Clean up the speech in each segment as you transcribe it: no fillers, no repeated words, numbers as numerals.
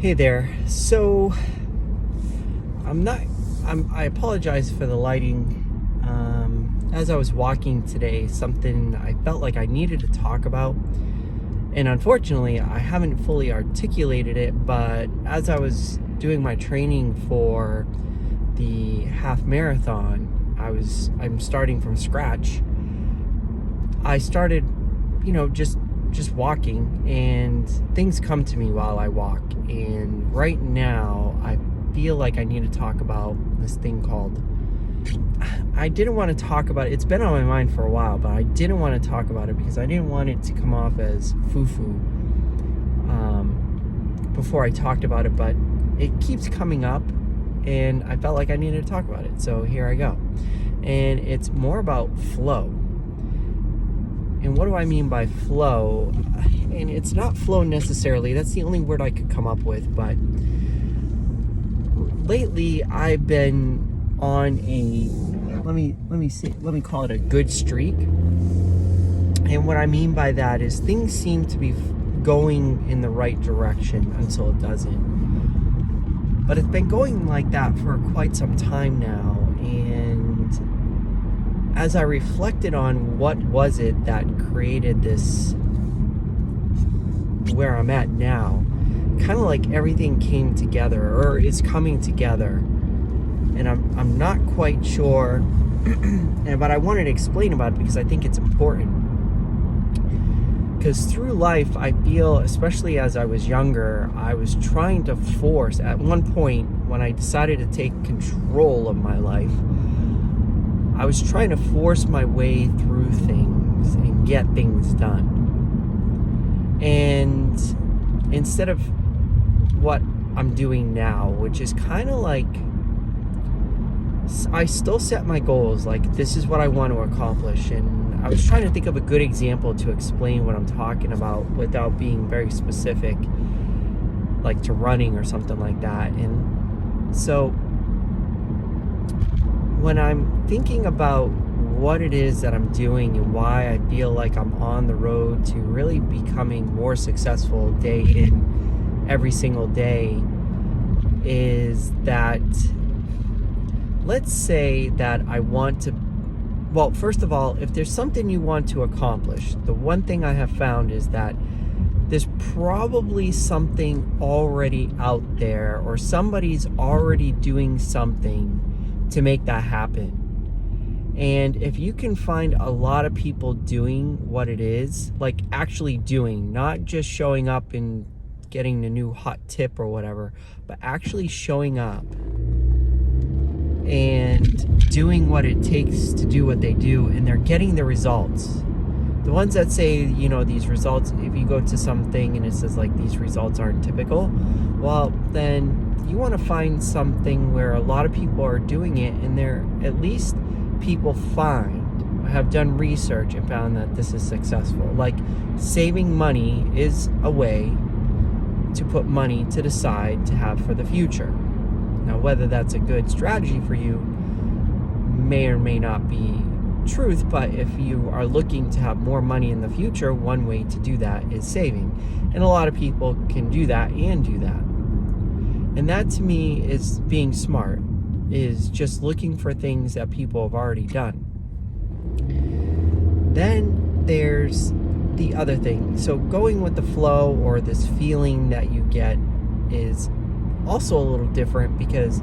Hey there. So I apologize for the lighting. As I was walking today, something I felt like I needed to talk about. And unfortunately, I haven't fully articulated it, but as I was doing my training for the half marathon, I'm starting from scratch. I started, just walking, and things come to me while I walk. And right now, I feel like I need to talk about this thing called, I didn't want to talk about it. It's been on my mind for a while, but I didn't want to talk about it because I didn't want it to come off as foo-foo before I talked about it, but it keeps coming up and I felt like I needed to talk about it. So here I go. And it's more about flow. And what do I mean by flow? And it's not flow necessarily. That's the only word I could come up with. But lately, I've been on a let me call it a good streak. And what I mean by that is things seem to be going in the right direction until it doesn't. But it's been going like that for quite some time now. And as I reflected on what was it that created this, where I'm at now, kind of like everything came together or is coming together. And I'm not quite sure, but I wanted to explain about it because I think it's important. Because through life, I feel, especially as I was younger, I was trying to force, at one point when I decided to take control of my life, I was trying to force my way through things and get things done. And instead of what I'm doing now, which is kind of like, I still set my goals, like this is what I want to accomplish, and I was trying to think of a good example to explain what I'm talking about without being very specific, like to running or something like that. And so when I'm thinking about what it is that I'm doing and why I feel like I'm on the road to really becoming more successful day in, every single day, is that, let's say that I want to, well, first of all, if there's something you want to accomplish, the one thing I have found is that there's probably something already out there, or somebody's already doing something to make that happen. And if you can find a lot of people doing what it is, like actually doing, not just showing up and getting the new hot tip or whatever, but actually showing up and doing what it takes to do what they do, and they're getting the results. The ones that say, these results, if you go to something and it says like these results aren't typical, well, then you want to find something where a lot of people are doing it, and they're, at least people have done research and found that this is successful. Like saving money is a way to put money to the side to have for the future. Now, whether that's a good strategy for you may or may not be truth, but if you are looking to have more money in the future, one way to do that is saving. And a lot of people can do that and do that. And that to me is being smart, is just looking for things that people have already done. Then there's the other thing. So going with the flow, or this feeling that you get, is also a little different, because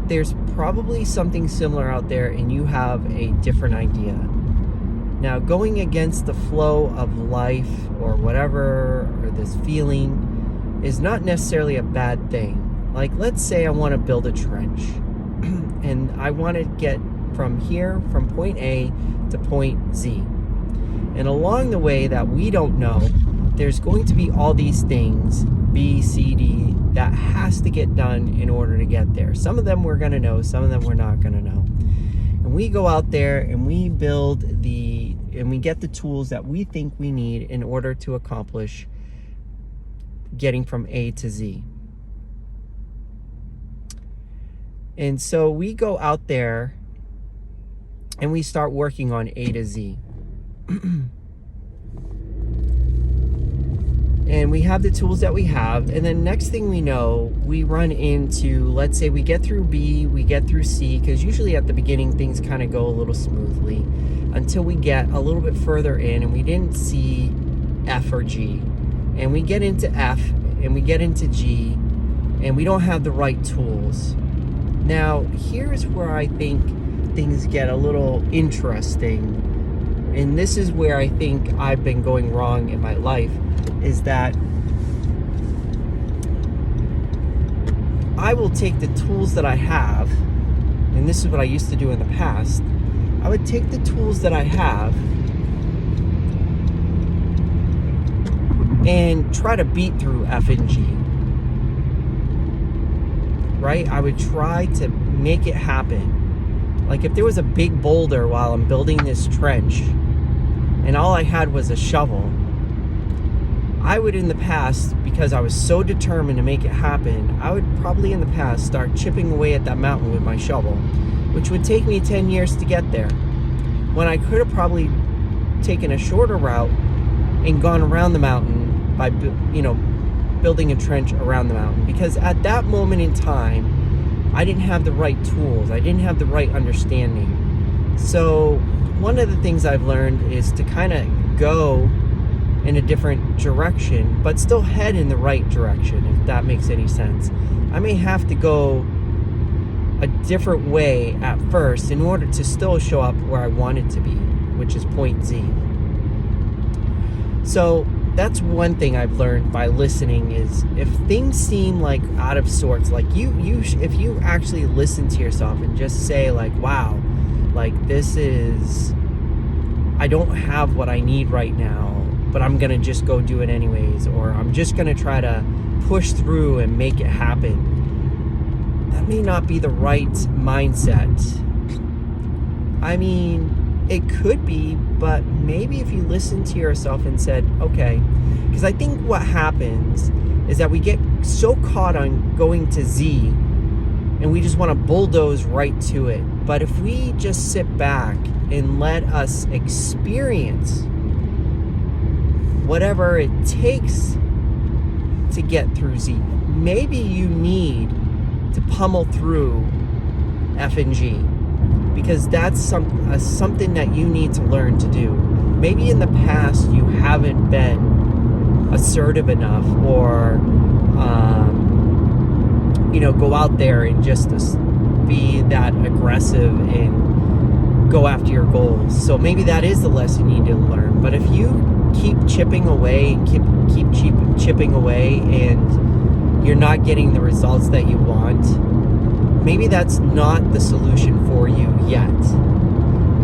there's probably something similar out there and you have a different idea. Now, going against the flow of life or whatever, or this feeling, is not necessarily a bad thing. Like, let's say I want to build a trench and I want to get from point A to point Z. And along the way that we don't know, there's going to be all these things, B, C, D, that has to get done in order to get there. Some of them we're going to know, some of them we're not going to know. And we go out there and we we get the tools that we think we need in order to accomplish getting from A to Z. And so we go out there and we start working on A to Z. and we have the tools that we have, and then next thing we know, we run into, let's say we get through B, we get through C, because usually at the beginning things kind of go a little smoothly until we get a little bit further in and we didn't see F or G, and we get into F and we get into G and we don't have the right tools. Now here's where I think things get a little interesting, and this is where I think I've been going wrong in my life, is that I will take the tools that I have, and this is what I used to do in the past. I would take the tools that I have and try to beat through F and G. Right? I would try to make it happen. Like if there was a big boulder while I'm building this trench and all I had was a shovel, I would in the past, because I was so determined to make it happen, I would probably in the past start chipping away at that mountain with my shovel, which would take me 10 years to get there, when I could have probably taken a shorter route and gone around the mountain by, building a trench around the mountain. Because at that moment in time, I didn't have the right tools. I didn't have the right understanding. So one of the things I've learned is to kind of go in a different direction, but still head in the right direction, if that makes any sense. I may have to go a different way at first in order to still show up where I wanted to be, which is point Z. So that's one thing I've learned by listening, is if things seem like out of sorts, like if you actually listen to yourself and just say like, wow, like I don't have what I need right now, but I'm gonna just go do it anyways, or I'm just gonna try to push through and make it happen. That may not be the right mindset. I mean, it could be, but maybe if you listen to yourself and said, okay, because I think what happens is that we get so caught on going to Z and we just want to bulldoze right to it. But if we just sit back and let us experience whatever it takes to get through Z, maybe you need to pummel through F and G, because that's something that you need to learn to do. Maybe in the past you haven't been assertive enough, or go out there and just be that aggressive and go after your goals. So maybe that is the lesson you need to learn. But if you keep chipping away and keep chipping away and you're not getting the results that you want, maybe that's not the solution for you yet.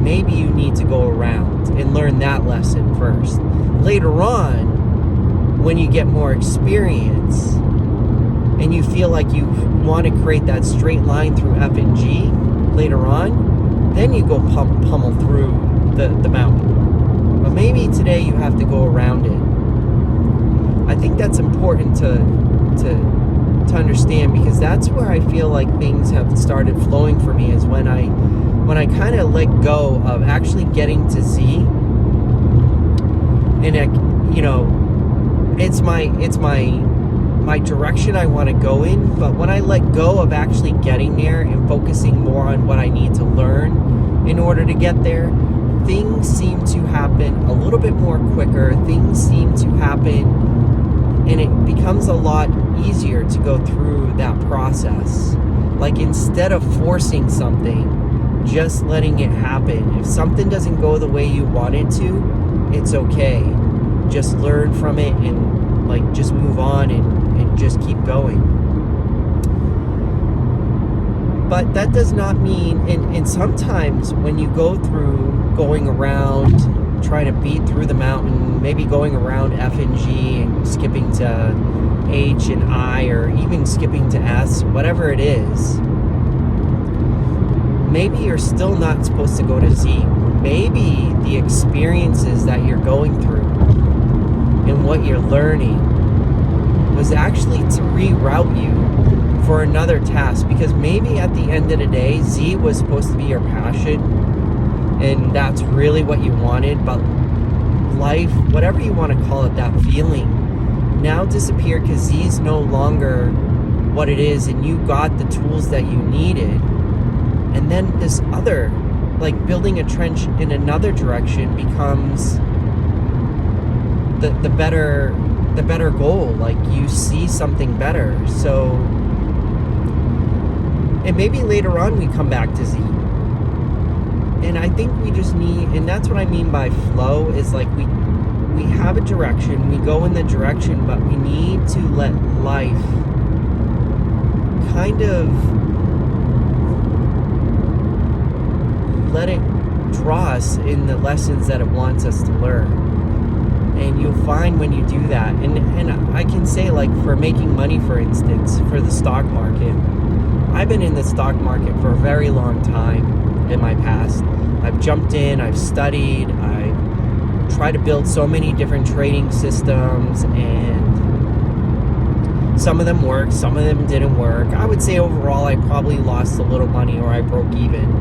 Maybe you need to go around and learn that lesson first. Later on, when you get more experience and you feel like you want to create that straight line through F and G later on, then you go pummel through the mountain. But maybe today you have to go around it. I think that's important to understand, because that's where I feel like things have started flowing for me, is when I kind of let go of actually getting to Z, and it's my direction I want to go in. But when I let go of actually getting there and focusing more on what I need to learn in order to get there, things seem to happen a little bit more quicker. Things seem to happen, and it becomes a lot easier to go through that process. Like, instead of forcing something, just letting it happen. If something doesn't go the way you want it to, it's okay. Just learn from it and just move on and just keep going. But that does not mean, and sometimes when you go through going around, trying to beat through the mountain, maybe going around F and G and skipping to H and I, or even skipping to S, whatever it is, maybe you're still not supposed to go to Z. Maybe the experiences that you're going through and what you're learning was actually to reroute you for another task, because maybe at the end of the day, Z was supposed to be your passion and that's really what you wanted, but life, whatever you want to call it, that feeling now disappeared because Z's no longer what it is, and you got the tools that you needed. And then this other, like building a trench in another direction, becomes the better goal. Like you see something better. So, and maybe later on we come back to Z. And I think we just need, and that's what I mean by flow, is like we have a direction, we go in the direction, but we need to let life kind of let it draw us in the lessons that it wants us to learn. And you'll find when you do that, and I can say, like, for making money, for instance, for the stock market, I've been in the stock market for a very long time in my past. I've jumped in, I've studied, I've tried to build so many different trading systems, and some of them worked, some of them didn't work. I would say overall I probably lost a little money, or I broke even.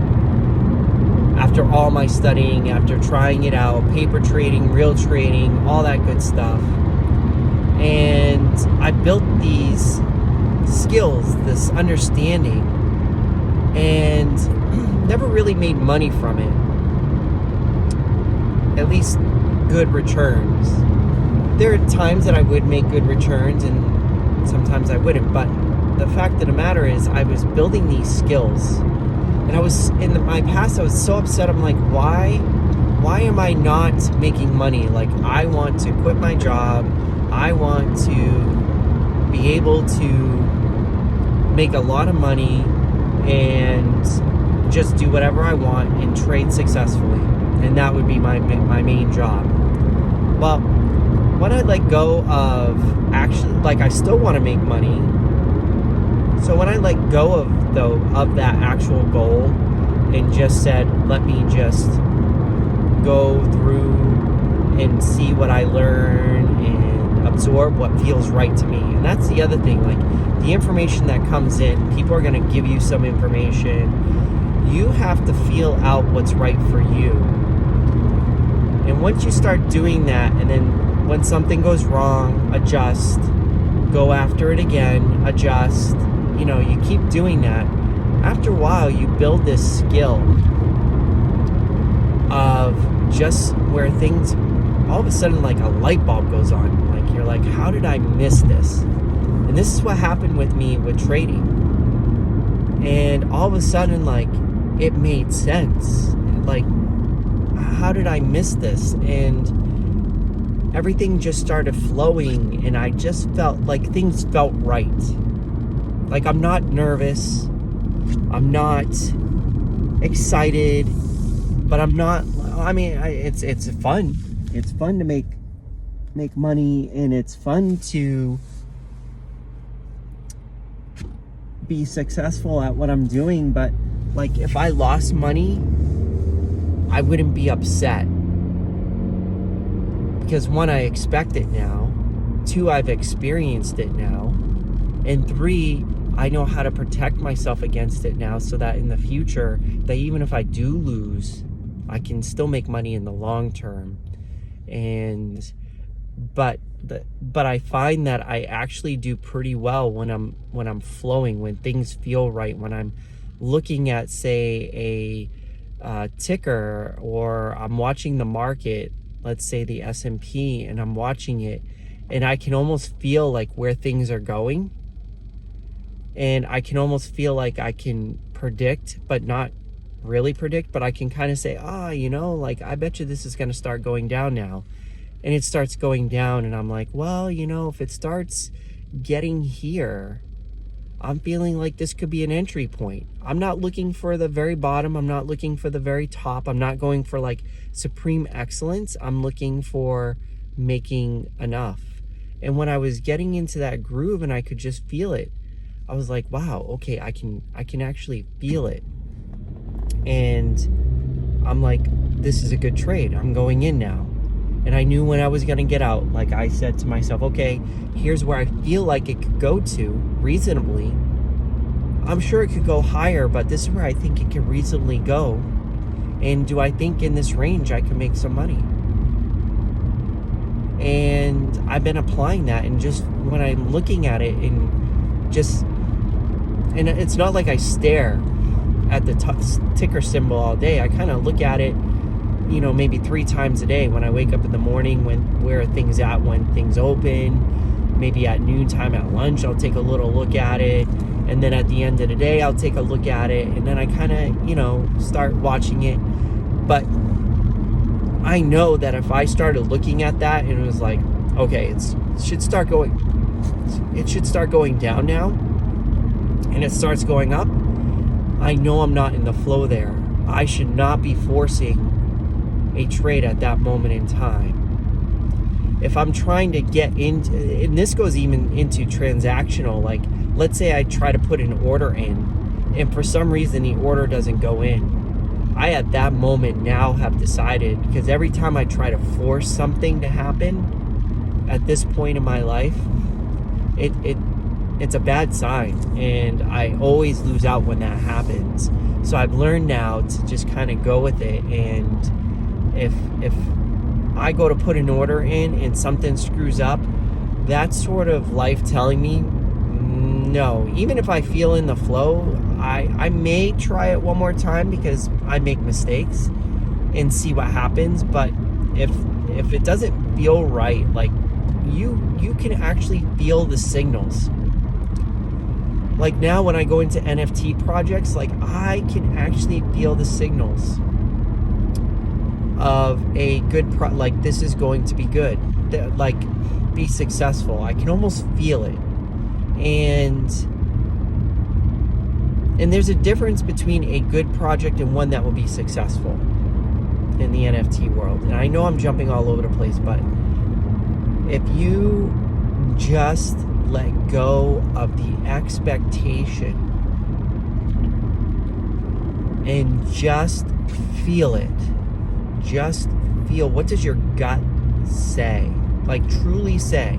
After all my studying, after trying it out, paper trading, real trading, all that good stuff. And I built these skills, this understanding, and never really made money from it. At least good returns. There are times that I would make good returns and sometimes I wouldn't, but the fact of the matter is I was building these skills. And I was, in my past, I was so upset. I'm like, why am I not making money? Like, I want to quit my job. I want to be able to make a lot of money and just do whatever I want and trade successfully. And that would be my main job. Well, when I let go of actually, like, I still want to make money. So when I let go of that actual goal and just said, let me just go through and see what I learn and absorb what feels right to me. And that's the other thing, like the information that comes in, people are going to give you some information. You have to feel out what's right for you. And once you start doing that, and then when something goes wrong, adjust, go after it again, adjust. You know, you keep doing that. After a while, you build this skill of just where things, all of a sudden, like a light bulb goes on. Like, you're like, how did I miss this? And this is what happened with me with trading. And all of a sudden, like, it made sense. Like, how did I miss this? And everything just started flowing, and I just felt like things felt right. Like, I'm not nervous, I'm not excited, but I'm not, I mean, it's fun. It's fun to make money, and it's fun to be successful at what I'm doing. But, like, if I lost money, I wouldn't be upset. Because 1, I expect it now. 2, I've experienced it now. And 3, I know how to protect myself against it now, so that in the future, that even if I do lose, I can still make money in the long term. And but I find that I actually do pretty well when I'm flowing, when things feel right, when I'm looking at, say, a ticker, or I'm watching the market, let's say the S&P, and I'm watching it, and I can almost feel like where things are going. And I can almost feel like I can predict, but not really predict, but I can kind of say, you know, like, I bet you this is going to start going down now. And it starts going down, and I'm like, well, you know, if it starts getting here, I'm feeling like this could be an entry point. I'm not looking for the very bottom. I'm not looking for the very top. I'm not going for like supreme excellence. I'm looking for making enough. And when I was getting into that groove and I could just feel it, I was like, wow, okay, I can actually feel it. And I'm like, this is a good trade. I'm going in now. And I knew when I was going to get out. Like, I said to myself, okay, here's where I feel like it could go to reasonably. I'm sure it could go higher, but this is where I think it could reasonably go. And do I think in this range I can make some money? And I've been applying that, and just when I'm looking at it, and it's not like I stare at the ticker symbol all day. I kind of look at it, maybe 3 times a day. When I wake up in the morning, where are things at when things open, maybe at noontime, at lunch, I'll take a little look at it. And then at the end of the day, I'll take a look at it. And then I kind of, start watching it. But I know that if I started looking at that and it was like, okay, it should start going down now, and it starts going up, I know I'm not in the flow there. I should not be forcing a trade at that moment in time. If I'm trying to get into, and this goes even into transactional, like let's say I try to put an order in, and for some reason the order doesn't go in. I at that moment now have decided, because every time I try to force something to happen at this point in my life, it's a bad sign, and I always lose out when that happens. So I've learned now to just kind of go with it, and if I go to put an order in and something screws up, that's sort of life telling me no. Even if I feel in the flow, I may try it one more time because I make mistakes and see what happens. But if it doesn't feel right, like you can actually feel the signals. Like now when I go into NFT projects, like I can actually feel the signals of a good like this is going to be good, like be successful. I can almost feel it. And there's a difference between a good project and one that will be successful in the NFT world. And I know I'm jumping all over the place, but if you just let go of the expectation and just feel it, just feel, what does your gut say? Like truly say,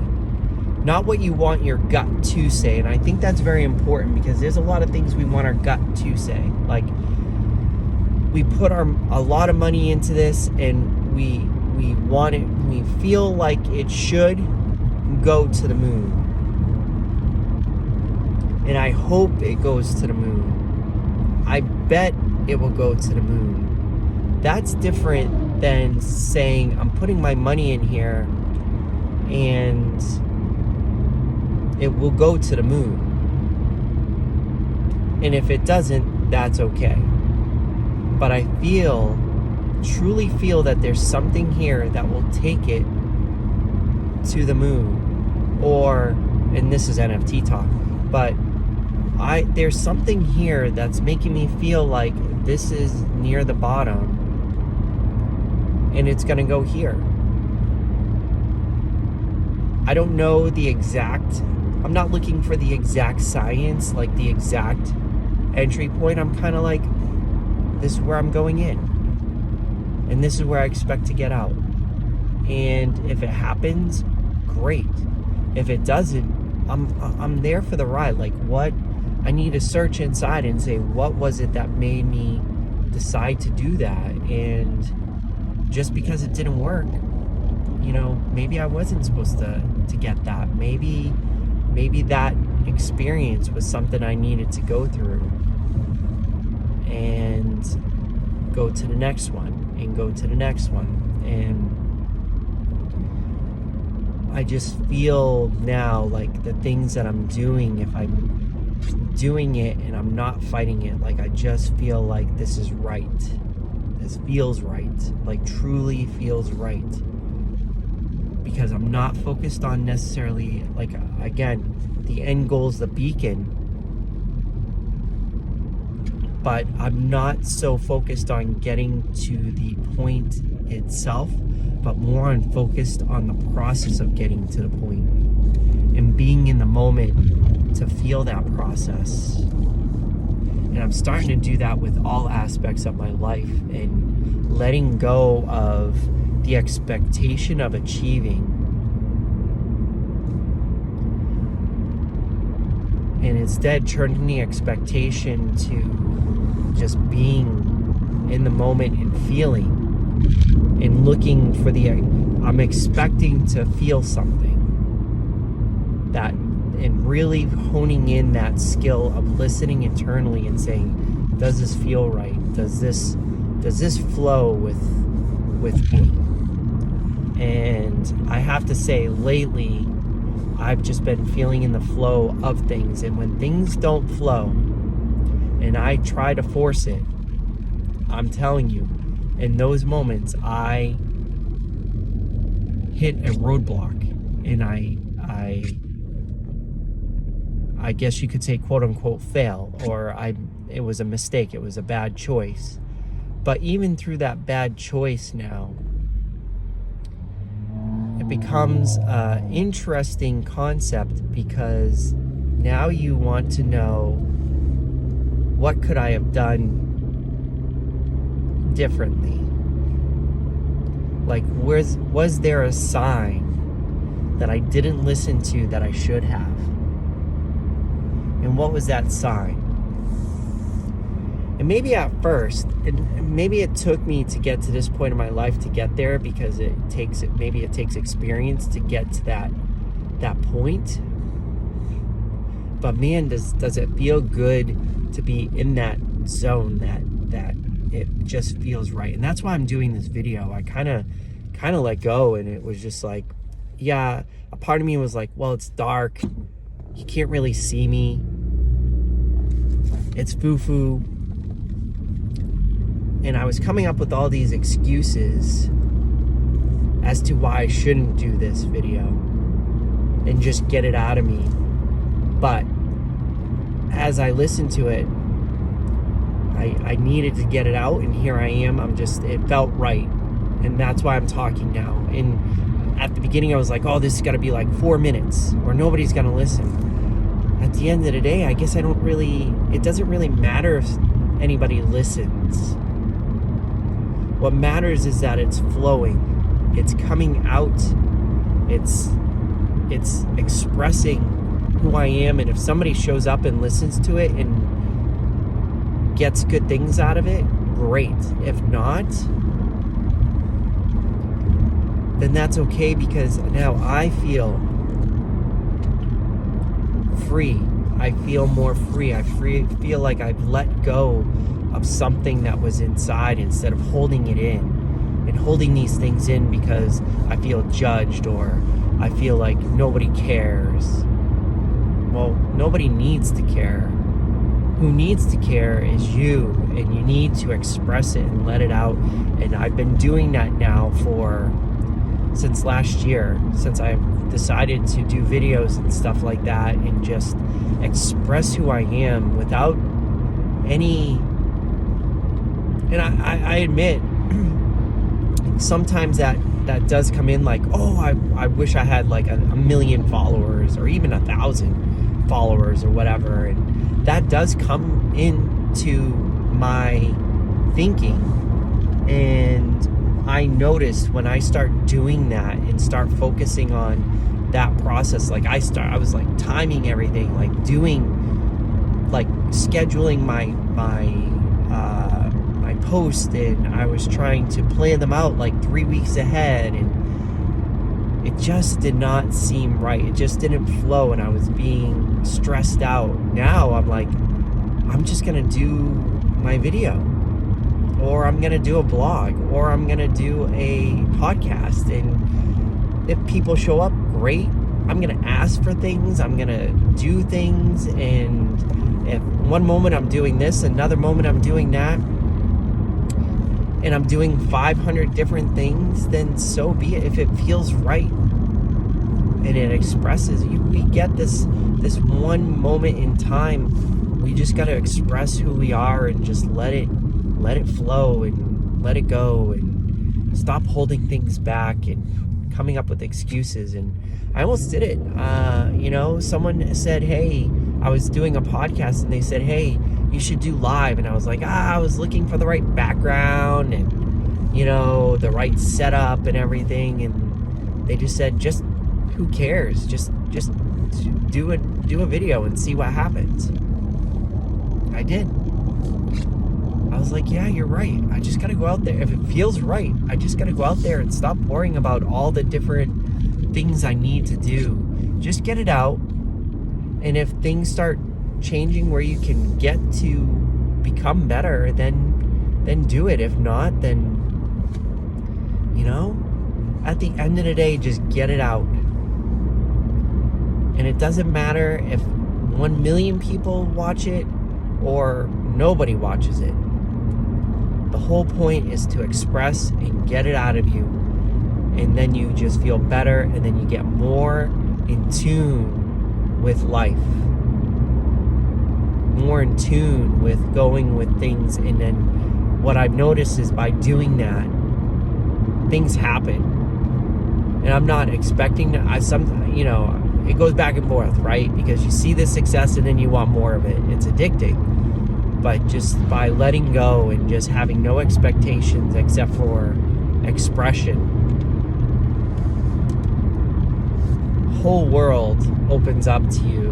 not what you want your gut to say. And I think that's very important, because there's a lot of things we want our gut to say. Like we put a lot of money into this, and we want it, we feel like it should go to the moon. And I hope it goes to the moon. I bet it will go to the moon. That's different than saying I'm putting my money in here and it will go to the moon. And if it doesn't, that's okay. But I truly feel that there's something here that will take it to the moon. Or, and this is NFT talk, but there's something here that's making me feel like this is near the bottom and it's gonna go here. I don't know the exact, I'm not looking for the exact science, like the exact entry point. I'm kind of like, this is where I'm going in, and this is where I expect to get out. And if it happens, great. If it doesn't, I'm there for the ride. Like, what I need to search inside and say, what was it that made me decide to do that? And just because it didn't work, maybe I wasn't supposed to get that. Maybe that experience was something I needed to go through, and go to the next one, and go to the next one. And I just feel now like the things that I'm doing, if I'm doing it and I'm not fighting it, like I just feel like this is right. This feels right, like truly feels right. Because I'm not focused on necessarily, like, again, the end goal is the beacon. But I'm not so focused on getting to the point itself, but more on focused on the process of getting to the point and being in the moment to feel that process. And I'm starting to do that with all aspects of my life, and letting go of the expectation of achieving, and instead turning the expectation to just being in the moment and feeling and looking for I'm expecting to feel something. That, and really honing in that skill of listening internally and saying, does this feel right? Does this flow with me? And I have to say, lately, I've just been feeling in the flow of things. And when things don't flow, and I try to force it, I'm telling you, in those moments, I hit a roadblock. And I guess you could say, quote unquote, fail, or it was a mistake. It was a bad choice. But even through that bad choice now, it becomes an interesting concept, because now you want to know, what could I have done differently? Like, was there a sign that I didn't listen to that I should have? And what was that sign? And maybe at first, and maybe it took me to get to this point in my life to get there, because it takes experience to get to that point. But man, does it feel good to be in that zone that it just feels right. And that's why I'm doing this video. I kind of let go, and it was just like, yeah, a part of me was like, well, it's dark, you can't really see me, it's foo-foo. And I was coming up with all these excuses as to why I shouldn't do this video and just get it out of me. But as I listened to it, I needed to get it out, and here I am. It felt right. And that's why I'm talking now. And at the beginning I was like, oh, this has got to be like 4 minutes or nobody's going to listen. At the end of the day, I guess it doesn't really matter if anybody listens. What matters is that it's flowing. It's coming out. It's expressing who I am. And if somebody shows up and listens to it and gets good things out of it, great. If not, then that's okay, because now I feel free. I feel more free. I feel like I've let go of something that was inside, instead of holding it in and holding these things in because I feel judged, or I feel like nobody cares. Well, nobody needs to care. Who needs to care is you, and you need to express it and let it out. And I've been doing that now since last year, since I decided to do videos and stuff like that, and just express who I am without any. And I admit, sometimes that does come in like, oh, I wish I had like a million followers, or even 1,000 followers or whatever. And that does come into my thinking. And I noticed when I start doing that and start focusing on that process, like I was like timing everything, like scheduling my post, and I was trying to plan them out like 3 weeks ahead, and it just did not seem right. It just didn't flow, and I was being stressed out. Now I'm like, I'm just gonna do my video, or I'm gonna do a blog, or I'm gonna do a podcast, and if people show up, great. I'm gonna ask for things, I'm gonna do things, and if one moment I'm doing this, another moment I'm doing that, and I'm doing 500 different things, then so be it. If it feels right and it expresses, we get this one moment in time. We just got to express who we are and just let it flow and let it go, and stop holding things back and coming up with excuses. And I almost did it. Someone said, hey, I was doing a podcast, and they said, hey, you should do live. And I was like, I was looking for the right background and, the right setup and everything. And they just said, just who cares? Just do a video and see what happens. I did. I was like, yeah, you're right. I just got to go out there. If it feels right, I just got to go out there and stop worrying about all the different things I need to do. Just get it out. And if things start changing where you can get to become better, then do it. If not, then, at the end of the day, just get it out. And it doesn't matter if 1 million people watch it or nobody watches it. The whole point is to express and get it out of you. And then you just feel better, and then you get more in tune with life. More in tune with going with things. And then what I've noticed is by doing that, things happen. And I'm not expecting to, it goes back and forth, right? Because you see the success and then you want more of it. It's addicting. But just by letting go and just having no expectations except for expression, whole world opens up to you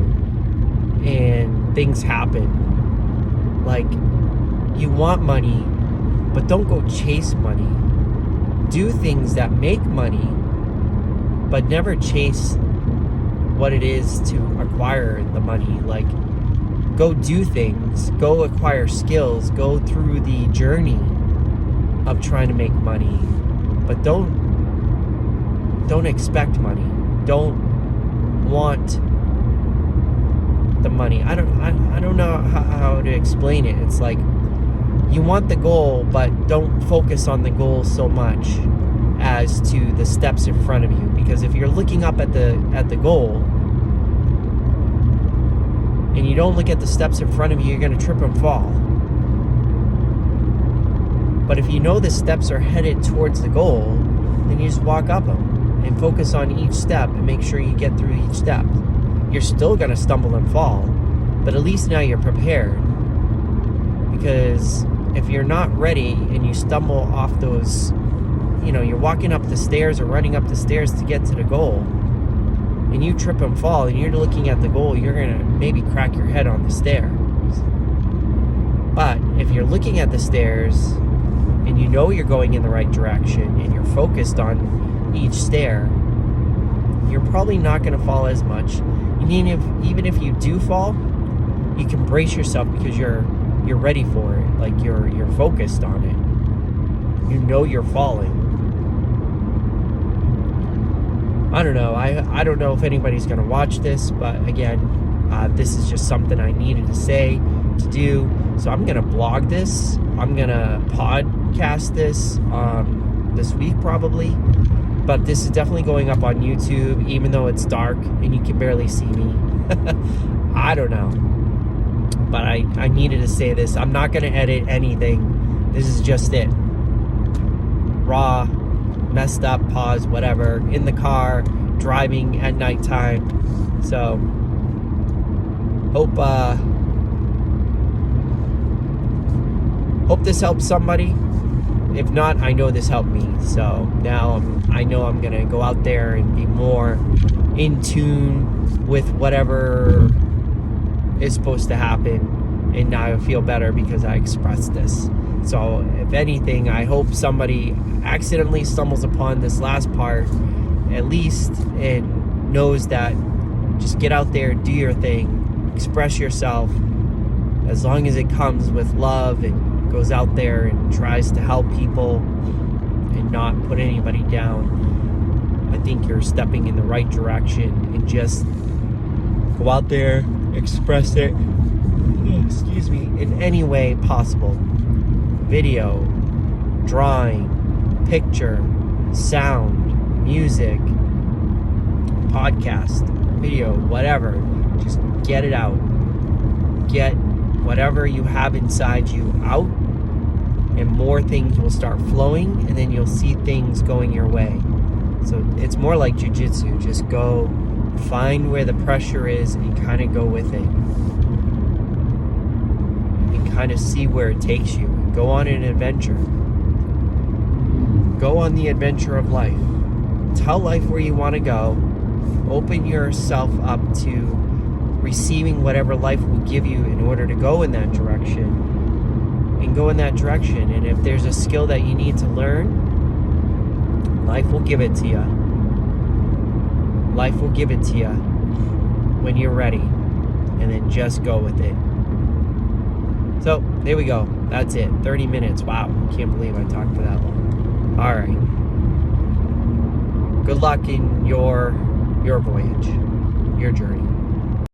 and things happen. Like, you want money, but don't go chase money. Do things that make money, but never chase what it is to acquire the money. Like, go do things, go acquire skills, go through the journey of trying to make money, but don't expect money. Don't want the money. I don't know how to explain it. It's like, you want the goal, but don't focus on the goal so much as to the steps in front of you. Because if you're looking up at the goal and you don't look at the steps in front of you, you're going to trip and fall. But if you know the steps are headed towards the goal, then you just walk up them and focus on each step and make sure you get through each step. You're still going to stumble and fall, but at least now you're prepared. Because if you're not ready and you stumble off those, you're walking up the stairs or running up the stairs to get to the goal, and you trip and fall and you're looking at the goal, you're going to maybe crack your head on the stairs. But if you're looking at the stairs and you know you're going in the right direction and you're focused on each stair, you're probably not going to fall as much. Even if you do fall, you can brace yourself because you're ready for it. Like, you're focused on it. You know you're falling. I don't know. I don't know if anybody's going to watch this, but again, this is just something I needed to say, to do. So I'm going to blog this. I'm going to podcast this week probably. But this is definitely going up on YouTube, even though it's dark and you can barely see me. I don't know. But I needed to say this. I'm not going to edit anything. This is just it. Raw, messed up, pause, whatever. In the car, driving at nighttime. So, hope this helps somebody. If not, I know this helped me. So now I know I'm going to go out there and be more in tune with whatever is supposed to happen. And now I feel better because I expressed this. So if anything, I hope somebody accidentally stumbles upon this last part at least and knows that just get out there, do your thing, express yourself, as long as it comes with love and goes out there and tries to help people and not put anybody down. I think you're stepping in the right direction, and just go out there, express it, in any way possible. Video, drawing, picture, sound, music, podcast, video, whatever. Just get it out. Get whatever you have inside you out, and more things will start flowing, and then you'll see things going your way. So it's more like jiu-jitsu. Just go find where the pressure is and kind of go with it. And kind of see where it takes you. Go on an adventure. Go on the adventure of life. Tell life where you want to go. Open yourself up to receiving whatever life will give you in order to go in that direction. and go in that direction. And if there's a skill that you need to learn, life will give it to you. Life will give it to you when you're ready. And then just go with it. So, there we go. That's it. 30 minutes. Wow. Can't believe I talked for that long. All right. Good luck in your voyage, your journey.